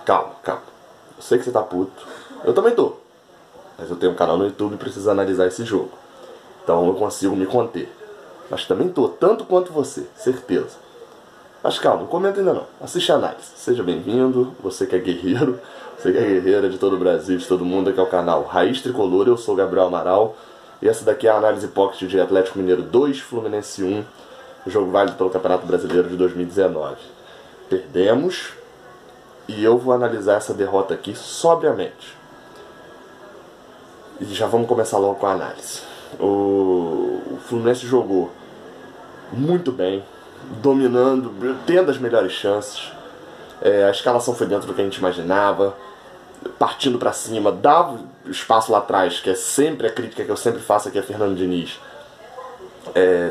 calma. Eu sei que você tá puto. Eu também tô. Mas eu tenho um canal no YouTube e preciso analisar esse jogo. Então eu consigo me conter. Mas também tô, tanto quanto você, certeza. Mas calma, não comenta ainda não. Assiste a análise. Seja bem-vindo, você que é guerreiro, você que é guerreira de todo o Brasil, de todo mundo, aqui é o canal Raiz Tricolor, eu sou o Gabriel Amaral. E essa daqui é a análise pocket de Atlético Mineiro 2, Fluminense 1, o jogo válido pelo Campeonato Brasileiro de 2019. Perdemos, e eu vou analisar essa derrota aqui sobriamente. E já vamos começar logo com a análise. O Fluminense jogou muito bem, dominando, tendo as melhores chances. A escalação foi dentro do que a gente imaginava, partindo pra cima, dava espaço lá atrás, que é sempre a crítica que eu sempre faço aqui a Fernando Diniz.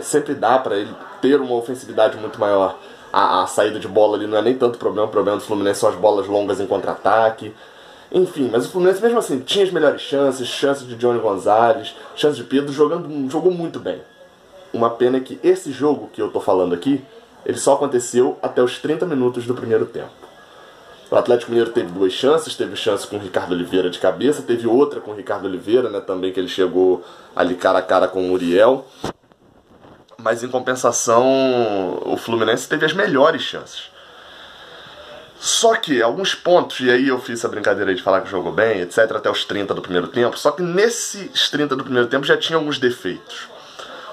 Sempre dá pra ele ter uma ofensividade muito maior. A saída de bola ali não é nem tanto problema, o problema do Fluminense são as bolas longas em contra-ataque. Enfim, mas o Fluminense mesmo assim tinha as melhores chances, chances de Johnny Gonzalez, chances de Pedro, jogou muito bem. Uma pena é que esse jogo que eu tô falando aqui, ele só aconteceu até os 30 minutos do primeiro tempo. O Atlético Mineiro teve duas chances, teve chance com o Ricardo Oliveira de cabeça, teve outra com o Ricardo Oliveira, né, também, que ele chegou ali cara a cara com o Muriel. Mas em compensação, o Fluminense teve as melhores chances. Só que alguns pontos, e aí eu fiz essa brincadeira de falar que jogou bem, etc, até os 30 do primeiro tempo, só que nesses 30 do primeiro tempo já tinha alguns defeitos.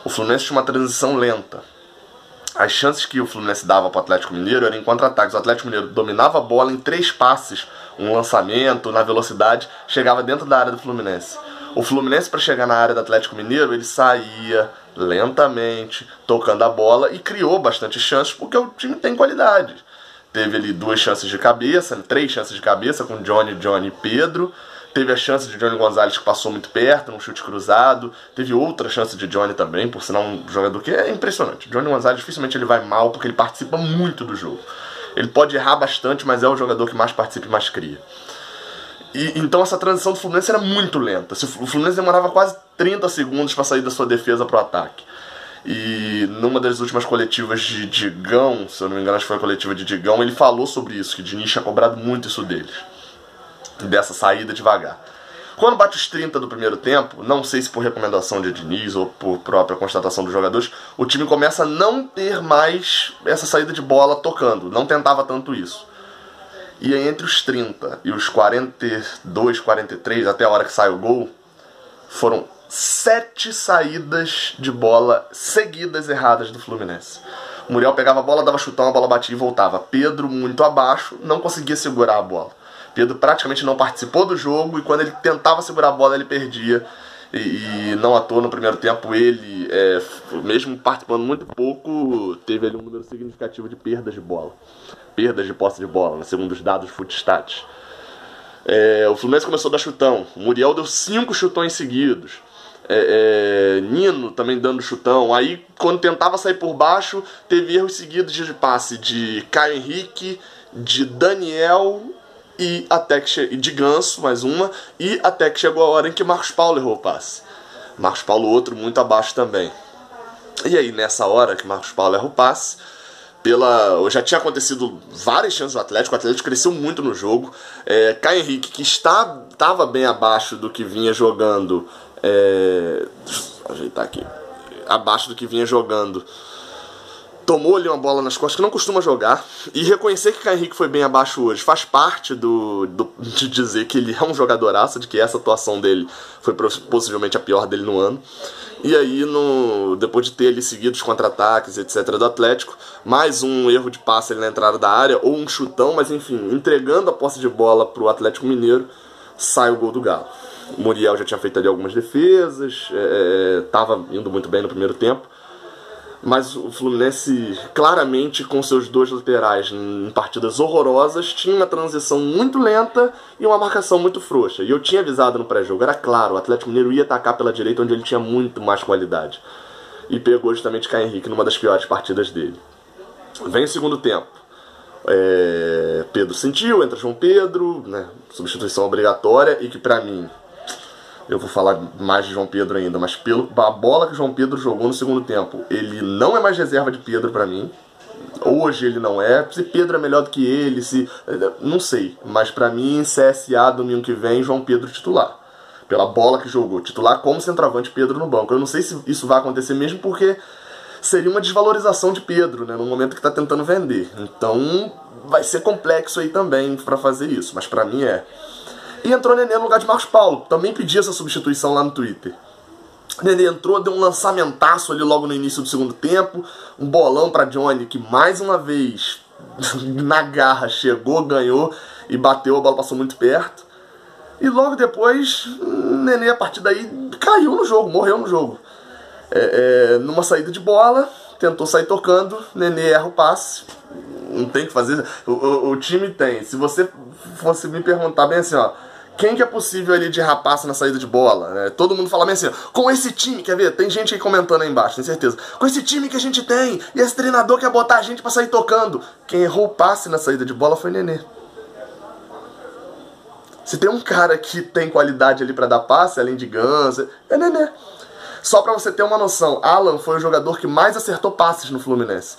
O Fluminense tinha uma transição lenta. As chances que o Fluminense dava para o Atlético Mineiro eram em contra-ataques. O Atlético Mineiro dominava a bola em 3 passes, um lançamento, na velocidade, chegava dentro da área do Fluminense. O Fluminense, para chegar na área do Atlético Mineiro, ele saía lentamente, tocando a bola, e criou bastante chances, porque o time tem qualidade. Teve ali 2 chances de cabeça, 3 chances de cabeça, com Johnny e Pedro. Teve a chance de Johnny Gonzalez, que passou muito perto, num chute cruzado. Teve outra chance de Johnny também, por sinal um jogador que é impressionante. Johnny Gonzalez dificilmente ele vai mal, porque ele participa muito do jogo. Ele pode errar bastante, mas é o jogador que mais participa e mais cria. Então essa transição do Fluminense era muito lenta. O Fluminense demorava quase 30 segundos para sair da sua defesa para o ataque. E numa das últimas coletivas de Digão, se eu não me engano, acho que foi a coletiva de Digão, ele falou sobre isso, que Diniz tinha cobrado muito isso deles, dessa saída devagar. Quando bate os 30 do primeiro tempo, não sei se por recomendação de Diniz ou por própria constatação dos jogadores, o time começa a não ter mais essa saída de bola tocando, não tentava tanto isso. E aí entre os 30 e os 42, 43, até a hora que sai o gol, foram 7 saídas de bola seguidas erradas do Fluminense. O Muriel pegava a bola, dava chutão, a bola batia e voltava. Pedro muito abaixo, não conseguia segurar a bola. Pedro praticamente não participou do jogo, e quando ele tentava segurar a bola ele perdia. E não à toa no primeiro tempo ele, mesmo participando muito pouco, teve ali um número significativo de perdas de bola. Perdas de posse de bola, né, segundo os dados Footstats. O Fluminense começou a dar chutão. O Muriel deu 5 chutões seguidos. Nino também dando chutão. Aí quando tentava sair por baixo, teve erros seguidos de passe de Caio Henrique, de Daniel e até que de Ganso, mais uma, e até que chegou a hora em que Marcos Paulo errou o passe. Marcos Paulo, outro muito abaixo também. E aí nessa hora que Marcos Paulo errou o passe, já tinha acontecido várias chances do Atlético, o Atlético cresceu muito no jogo. Caio Henrique, que estava bem abaixo do que vinha jogando, deixa eu ajeitar aqui, abaixo do que vinha jogando, tomou ali uma bola nas costas que não costuma jogar. E reconhecer que Caio Henrique foi bem abaixo hoje faz parte de dizer que ele é um jogadoraço, de que essa atuação dele foi possivelmente a pior dele no ano. E aí, depois de ter ali seguido os contra-ataques, etc. do Atlético, mais um erro de passe ali na entrada da área, ou um chutão, mas enfim, entregando a posse de bola para o Atlético Mineiro, sai o gol do Galo. O Muriel já tinha feito ali algumas defesas, estava indo muito bem no primeiro tempo, mas o Fluminense, claramente, com seus 2 laterais em partidas horrorosas, tinha uma transição muito lenta e uma marcação muito frouxa. E eu tinha avisado no pré-jogo, era claro, o Atlético Mineiro ia atacar pela direita, onde ele tinha muito mais qualidade. E pegou justamente Caio Henrique numa das piores partidas dele. Vem o segundo tempo. Pedro sentiu, entra João Pedro, né, substituição obrigatória, e que pra mim, eu vou falar mais de João Pedro ainda, mas pela bola que o João Pedro jogou no segundo tempo, ele não é mais reserva de Pedro pra mim. Hoje ele não é. Se Pedro é melhor do que ele, se não sei. Mas pra mim, CSA domingo que vem, João Pedro titular. Pela bola que jogou. Titular como centroavante, Pedro no banco. Eu não sei se isso vai acontecer mesmo porque seria uma desvalorização de Pedro, né, no momento que tá tentando vender. Então vai ser complexo aí também pra fazer isso. Mas pra mim é. E entrou Nenê no lugar de Marcos Paulo. Também pedi essa substituição lá no Twitter. Nenê entrou, deu um lançamentaço ali logo no início do segundo tempo. Um bolão pra Johnny, que mais uma vez, na garra, chegou, ganhou e bateu, a bola passou muito perto. E logo depois, Nenê, a partir daí, caiu no jogo, morreu no jogo. Numa saída de bola, tentou sair tocando, Nenê erra o passe. Não tem o que fazer. O time tem. Se você fosse me perguntar bem assim, ó, quem que é possível ali de errar passe na saída de bola? Né? Todo mundo fala bem assim, ó, com esse time, quer ver? Tem gente aí comentando aí embaixo, tenho certeza. Com esse time que a gente tem, e esse treinador quer botar a gente pra sair tocando. Quem errou o passe na saída de bola foi Nenê. Se tem um cara que tem qualidade ali pra dar passe, além de Ganso, é Nenê. Só pra você ter uma noção, Alan foi o jogador que mais acertou passes no Fluminense.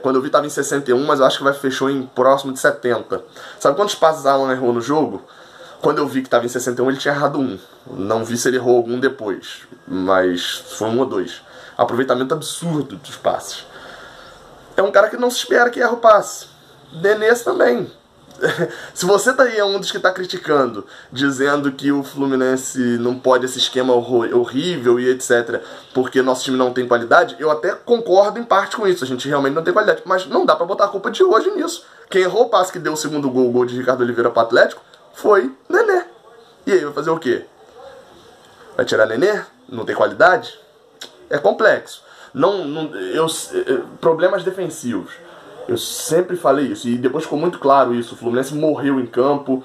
Quando eu vi tava em 61, mas eu acho que fechou em próximo de 70. Sabe quantos passes Alan errou no jogo? Quando eu vi que estava em 61, ele tinha errado um. Não vi se ele errou algum depois, mas foi 1 ou 2. Aproveitamento absurdo dos passes. É um cara que não se espera que erra o passe. Nenê também. Se você tá aí é um dos que está criticando, dizendo que o Fluminense não pode esse esquema horrível e etc, porque nosso time não tem qualidade, eu até concordo em parte com isso, a gente realmente não tem qualidade, mas não dá pra botar a culpa de hoje nisso. Quem errou o passe que deu o segundo gol, o gol de Ricardo Oliveira pro Atlético, foi Nenê. E aí, vai fazer o quê? Vai tirar Nenê? Não tem qualidade? É complexo. Problemas defensivos. Eu sempre falei isso. E depois ficou muito claro isso. O Fluminense morreu em campo.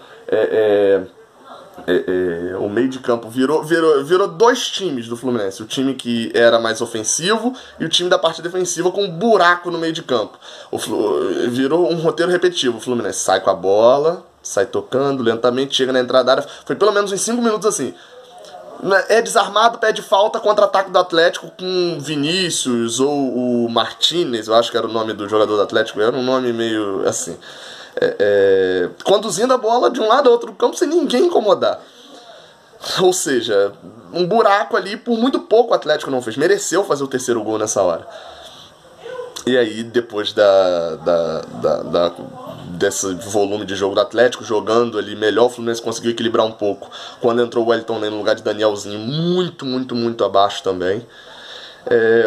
O meio de campo virou 2 times do Fluminense. O time que era mais ofensivo e o time da parte defensiva com um buraco no meio de campo. Virou um roteiro repetitivo. O Fluminense sai com a bola, sai tocando lentamente, chega na entrada da área. Foi pelo menos em 5 minutos assim. É desarmado, pede falta, contra-ataque do Atlético com Vinícius ou o Martínez, eu acho que era o nome do jogador do Atlético, era um nome meio assim. Conduzindo a bola de um lado a outro do campo sem ninguém incomodar. Ou seja, um buraco ali, por muito pouco o Atlético não fez. Mereceu fazer o 3º gol nessa hora. E aí, depois desse volume de jogo do Atlético, jogando ali melhor, o Fluminense conseguiu equilibrar um pouco. Quando entrou o Wellington Ney no lugar de Danielzinho, muito abaixo também.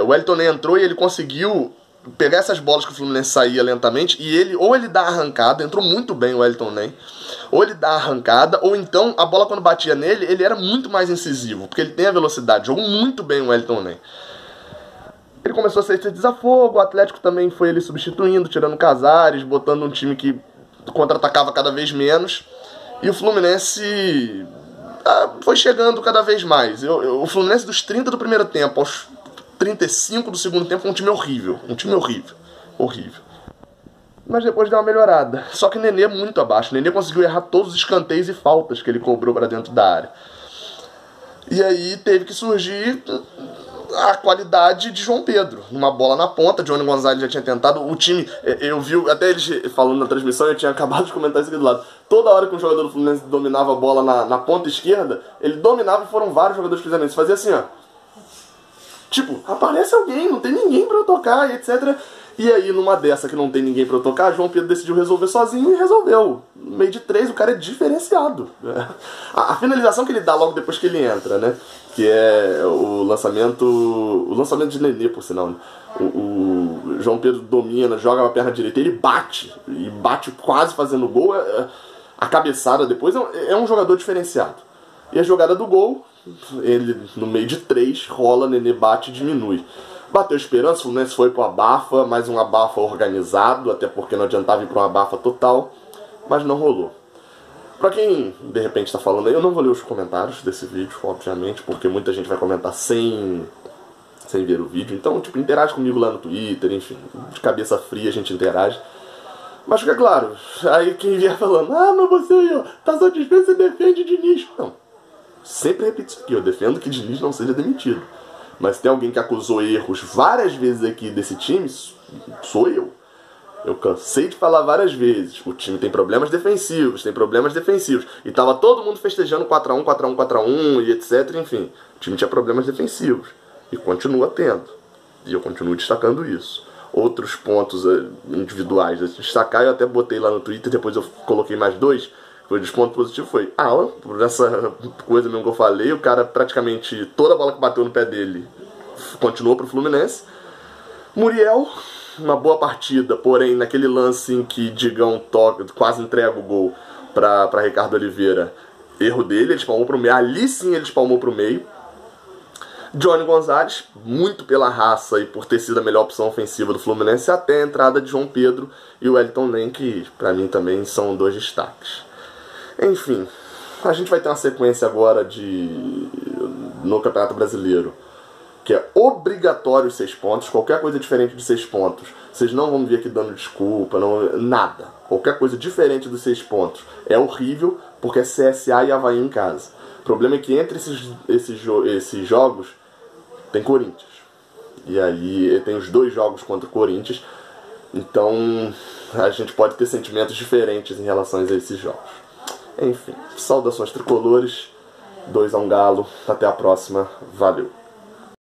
O Wellington Ney entrou e ele conseguiu pegar essas bolas que o Fluminense saía lentamente e ele dá a arrancada, entrou muito bem o Wellington Ney, ou ele dá a arrancada, ou então a bola quando batia nele, ele era muito mais incisivo, porque ele tem a velocidade, jogou muito bem o Wellington Ney. Ele começou a ser esse desafogo, o Atlético também foi ele substituindo, tirando Casares, botando um time que contra-atacava cada vez menos. E o Fluminense foi chegando cada vez mais. O Fluminense dos 30 do primeiro tempo aos 35 do segundo tempo foi um time horrível. Um time horrível. Horrível. Mas depois deu uma melhorada. Só que o Nenê é muito abaixo. O Nenê conseguiu errar todos os escanteios e faltas que ele cobrou para dentro da área. E aí teve que surgir a qualidade de João Pedro. Uma bola na ponta, Johnny Gonzalez já tinha tentado. O time, eu vi até eles falando na transmissão, eu tinha acabado de comentar isso aqui do lado. Toda hora que um jogador do Fluminense dominava a bola na ponta esquerda, ele dominava e foram vários jogadores que fizeram isso. Fazia assim, ó. Tipo, aparece alguém, não tem ninguém pra eu tocar e etc. E aí, numa dessa que não tem ninguém pra eu tocar, João Pedro decidiu resolver sozinho e resolveu. No meio de 3, o cara é diferenciado. A finalização que ele dá logo depois que ele entra, né? Que é o lançamento de Nenê, por sinal, né? O João Pedro domina, joga a perna direita, ele bate, e bate quase fazendo gol. A cabeçada depois é um jogador diferenciado. E a jogada do gol, ele no meio de 3, rola, Nenê bate e diminui. Bateu esperança, o Fluminense foi para um abafa, mais um abafa organizado, até porque não adiantava ir para um abafa total, mas não rolou. Pra quem de repente está falando aí, eu não vou ler os comentários desse vídeo, obviamente, porque muita gente vai comentar sem ver o vídeo. Então, tipo, interage comigo lá no Twitter, enfim, de cabeça fria a gente interage. Mas fica claro, aí quem vier falando, mas você aí, ó, tá satisfeito, você defende Diniz. Não, sempre repito isso aqui, eu defendo que Diniz não seja demitido. Mas tem alguém que acusou erros várias vezes aqui desse time, sou eu. Eu cansei de falar várias vezes. O time tem problemas defensivos, E tava todo mundo festejando 4x1, 4x1, 4x1 e etc. Enfim, o time tinha problemas defensivos. E continua tendo. E eu continuo destacando isso. Outros pontos individuais a destacar, eu até botei lá no Twitter, depois eu coloquei mais dois. Foi dos pontos positivos, foi Alan, por essa coisa mesmo que eu falei, o cara praticamente, toda a bola que bateu no pé dele continuou pro Fluminense. Muriel, uma boa partida, porém naquele lance em que Digão toca, quase entrega o gol para Ricardo Oliveira, erro dele, ele espalmou pro meio, ali sim ele espalmou pro meio. Johnny Gonzalez, muito pela raça e por ter sido a melhor opção ofensiva do Fluminense, até a entrada de João Pedro e o Wellington Nem, que pra mim também são dois destaques. Enfim, a gente vai ter uma sequência agora no Campeonato Brasileiro, que é obrigatório os 6 pontos. Qualquer coisa diferente de 6 pontos, vocês não vão me ver aqui dando desculpa, nada. Qualquer coisa diferente dos 6 pontos é horrível, porque é CSA e Avaí em casa. O problema é que entre esses jogos tem Corinthians. E aí tem os 2 jogos contra o Corinthians. Então a gente pode ter sentimentos diferentes em relação a esses jogos. Enfim, saudações tricolores, 2-1 Galo, até a próxima, valeu!